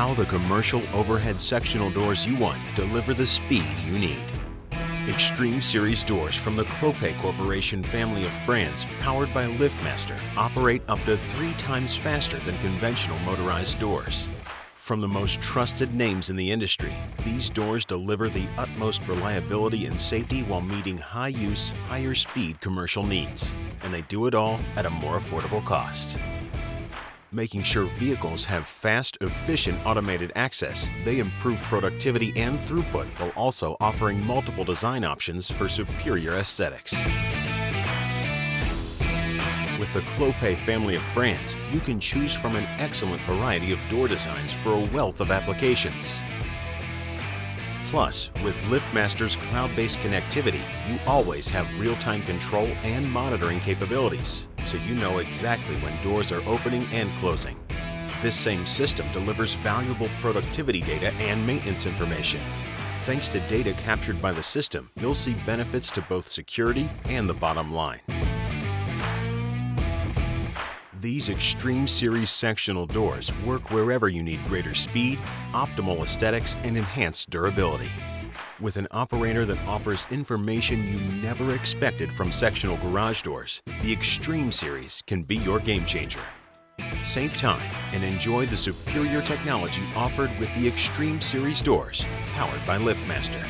Now the commercial overhead sectional doors you want deliver the speed you need. Extreme Series doors from the Clopay Corporation family of brands powered by Liftmaster operate up to 3 times faster than conventional motorized doors. From the most trusted names in the industry, these doors deliver the utmost reliability and safety while meeting high-use, higher-speed commercial needs. And they do it all at a more affordable cost. Making sure vehicles have fast, efficient automated access, they improve productivity and throughput while also offering multiple design options for superior aesthetics. With the Clopay family of brands, you can choose from an excellent variety of door designs for a wealth of applications. Plus, with Liftmaster's cloud-based connectivity, you always have real-time control and monitoring capabilities, so you know exactly when doors are opening and closing. This same system delivers valuable productivity data and maintenance information. Thanks to data captured by the system, you'll see benefits to both security and the bottom line. These Extreme Series sectional doors work wherever you need greater speed, optimal aesthetics, and enhanced durability. With an operator that offers information you never expected from sectional garage doors, the Extreme Series can be your game changer. Save time and enjoy the superior technology offered with the Extreme Series doors, powered by Liftmaster.